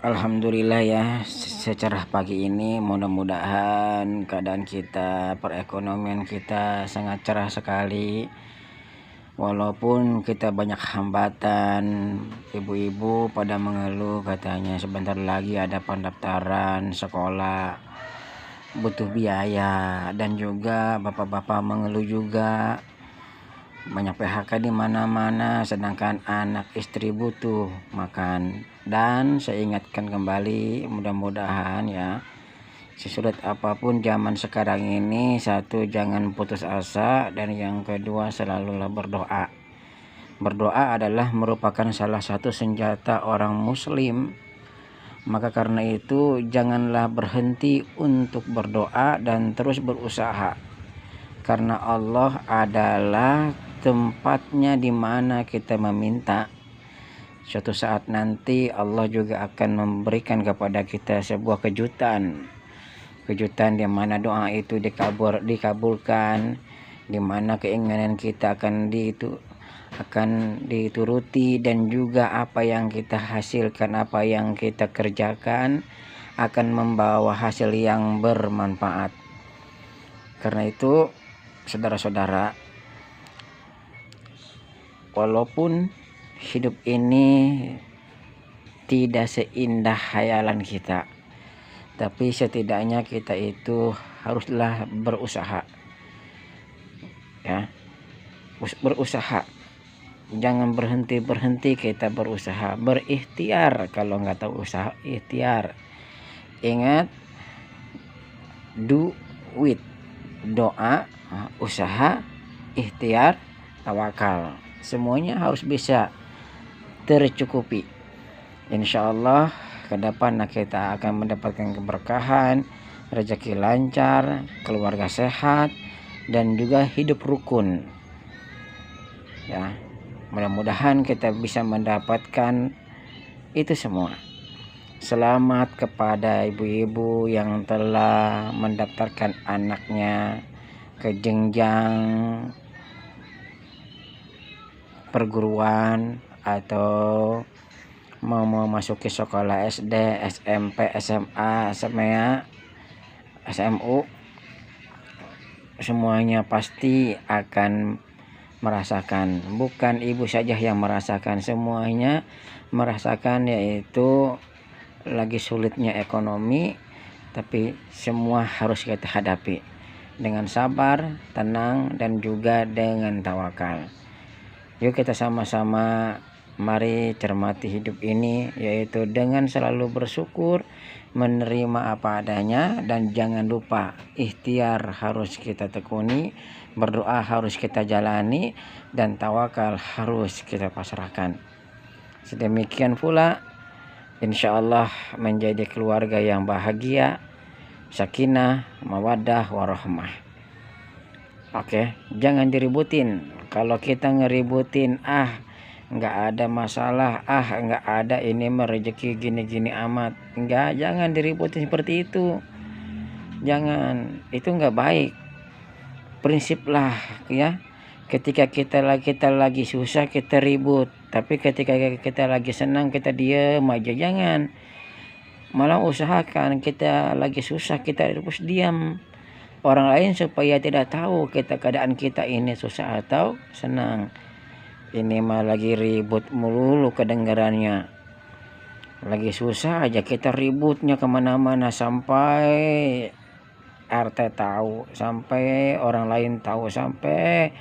Alhamdulillah ya, secerah pagi ini mudah-mudahan keadaan kita, perekonomian kita sangat cerah sekali. Walaupun kita banyak hambatan, ibu-ibu pada mengeluh katanya sebentar lagi ada pendaftaran sekolah, butuh biaya, dan juga bapak-bapak mengeluh juga banyak PHK di mana-mana, sedangkan anak istri butuh makan. Dan saya ingatkan kembali, mudah-mudahan ya, sesulit apapun zaman sekarang ini, satu, jangan putus asa, dan yang kedua, selalulah berdoa. Berdoa adalah merupakan salah satu senjata orang muslim. Maka karena itu janganlah berhenti untuk berdoa dan terus berusaha, karena Allah adalah tempatnya di mana kita meminta. Suatu saat nanti Allah juga akan memberikan kepada kita sebuah kejutan di mana doa itu dikabulkan, di mana keinginan kita akan dituruti, dan juga apa yang kita hasilkan, apa yang kita kerjakan akan membawa hasil yang bermanfaat. Karena itu saudara-saudara, walaupun hidup ini tidak seindah khayalan kita, tapi setidaknya kita itu haruslah berusaha ya, berusaha, jangan berhenti kita berusaha, berikhtiar. Kalau nggak tahu usaha, ikhtiar. Ingat, do with doa, usaha, ikhtiar, tawakal, semuanya harus bisa tercukupi. Insya Allah ke depan kita akan mendapatkan keberkahan, rezeki lancar, keluarga sehat, dan juga hidup rukun ya. Mudah-mudahan kita bisa mendapatkan itu semua. Selamat kepada ibu-ibu yang telah mendaftarkan anaknya ke jenjang perguruan atau mau memasuki sekolah SD, SMP, SMA, SMEA, SMU. Semuanya pasti akan merasakan, bukan ibu saja yang merasakan, semuanya merasakan, yaitu lagi sulitnya ekonomi, tapi semua harus kita hadapi dengan sabar, tenang, dan juga dengan tawakal. Yuk kita sama-sama mari cermati hidup ini, yaitu dengan selalu bersyukur, menerima apa adanya, dan jangan lupa ikhtiar harus kita tekuni, berdoa harus kita jalani, dan tawakal harus kita pasrahkan. Sedemikian pula insya Allah menjadi keluarga yang bahagia, sakinah, mawaddah, warahmah. Oke, jangan diributin. Kalau kita ngeributin, nggak ada masalah, nggak ada, ini mah rezeki gini-gini amat, jangan diributin seperti itu. Jangan, itu nggak baik. Prinsiplah ya, ketika kita lagi susah kita ribut, tapi ketika kita lagi senang kita diem aja. Jangan, malah usahakan kita lagi susah kita terus diam, orang lain supaya tidak tahu keadaan kita ini susah atau senang. Ini mah lagi ribut melulu kedengarannya, lagi susah aja kita ributnya kemana-mana, sampai RT tahu, sampai orang lain tahu, sampai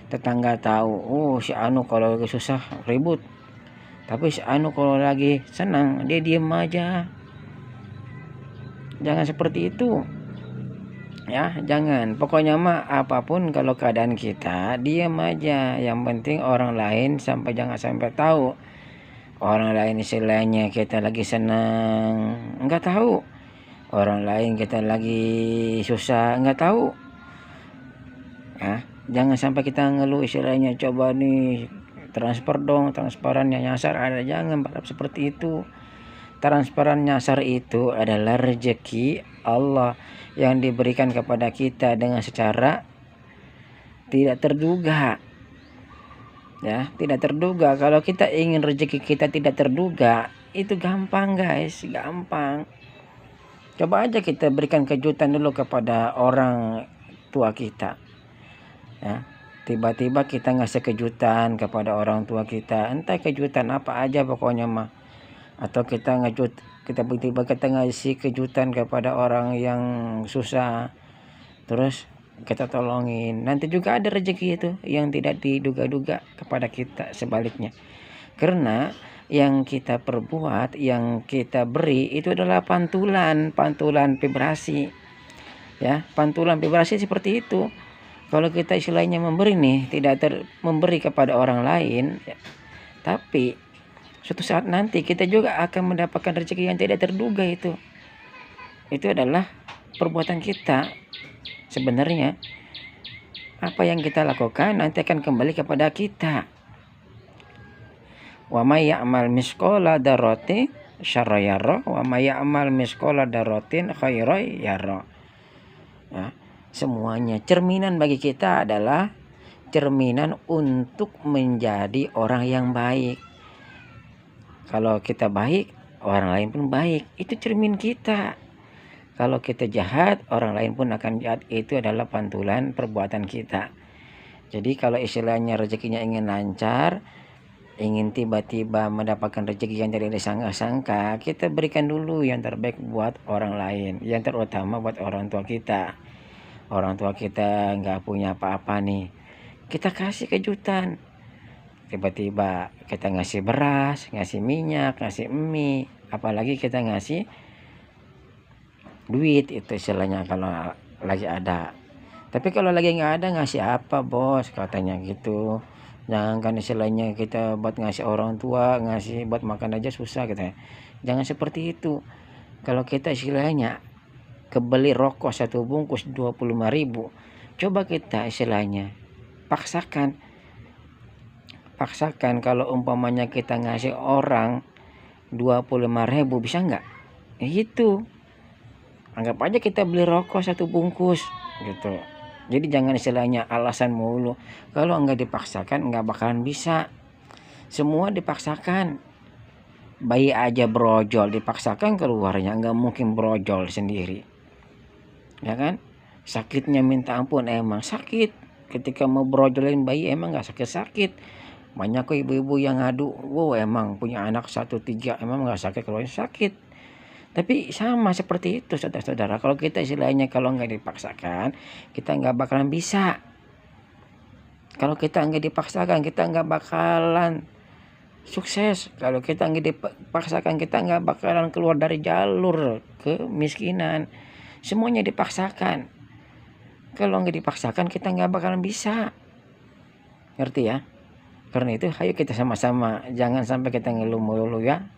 tetangga tahu. Si Anu kalau lagi susah ribut, tapi si Anu kalau lagi senang dia diem aja. Jangan seperti itu ya, jangan. Pokoknya mah apapun, kalau keadaan kita diam aja, yang penting orang lain jangan sampai tahu. Orang lain istilahnya kita lagi senang nggak tahu, orang lain kita lagi susah nggak tahu ya. Jangan sampai kita ngeluh istilahnya, coba nih transfer dong, transparannya nyasar ada. Jangan berharap seperti itu. Transparan nyasar itu adalah rezeki Allah yang diberikan kepada kita dengan secara tidak terduga ya, tidak terduga. Kalau kita ingin rezeki kita tidak terduga, Itu gampang guys, gampang. Coba aja kita berikan kejutan dulu kepada orang tua kita. Ya, tiba-tiba kita ngasih kejutan kepada orang tua kita, entah kejutan apa aja pokoknya mah. Atau kita tiba-tiba kita ngasih kejutan kepada orang yang susah, terus kita tolongin, nanti juga ada rezeki itu yang tidak diduga-duga kepada kita sebaliknya. Karena yang kita perbuat, yang kita beri itu adalah pantulan vibrasi. Ya, pantulan vibrasi seperti itu. Kalau kita istilahnya memberi nih, tidak memberi kepada orang lain, ya, tapi suatu saat nanti kita juga akan mendapatkan rezeki yang tidak terduga itu. Itu adalah perbuatan kita. Sebenarnya apa yang kita lakukan nanti akan kembali kepada kita. Wa may ya'mal misqala dzarratin syarra yara wa may ya'mal misqala dzarratin khaira yara. Ya, semuanya cerminan bagi kita adalah cerminan untuk menjadi orang yang baik. Kalau kita baik, orang lain pun baik. Itu cermin kita. Kalau kita jahat, orang lain pun akan jahat. Itu adalah pantulan perbuatan kita. Jadi kalau istilahnya rezekinya ingin lancar, ingin tiba-tiba mendapatkan rezeki yang tidak disangka-sangka, kita berikan dulu yang terbaik buat orang lain, yang terutama buat orang tua kita. Orang tua kita nggak punya apa-apa nih, kita kasih kejutan. Tiba-tiba kita ngasih beras, ngasih minyak, ngasih mie, apalagi kita ngasih duit, itu istilahnya kalau lagi ada. Tapi kalau lagi nggak ada, ngasih apa bos, katanya gitu. Jangan kan istilahnya kita buat ngasih orang tua, ngasih buat makan aja susah katanya. Jangan seperti itu. Kalau kita istilahnya kebeli rokok satu bungkus 25.000, coba kita istilahnya paksakan kalau umpamanya kita ngasih orang 25.000, bisa nggak? Itu anggap aja kita beli rokok satu bungkus gitu. Jadi jangan istilahnya alasan mulu. Kalau nggak dipaksakan nggak bakalan bisa. Semua dipaksakan. Bayi aja brojol dipaksakan keluarnya, nggak mungkin brojol sendiri. Ya kan? Sakitnya minta ampun, emang sakit. Ketika mau brojolin bayi emang nggak sakit-sakit. Banyak kok ibu-ibu yang ngadu, wow emang punya anak 1-3 emang nggak sakit, kalau sakit. Tapi sama seperti itu saudara-saudara. Kalau kita istilahnya kalau nggak dipaksakan, kita nggak bakalan bisa. Kalau kita nggak dipaksakan, kita nggak bakalan sukses. Kalau kita nggak dipaksakan, kita nggak bakalan keluar dari jalur kemiskinan. Semuanya dipaksakan. Kalau nggak dipaksakan, kita nggak bakalan bisa. Ngerti ya? Karena itu, ayo kita sama-sama, jangan sampai kita ngeluh melulu ya.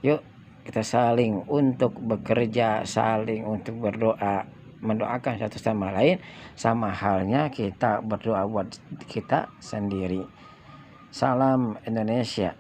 Yuk kita saling untuk bekerja, saling untuk berdoa, mendoakan satu sama lain, sama halnya kita berdoa buat kita sendiri. Salam Indonesia.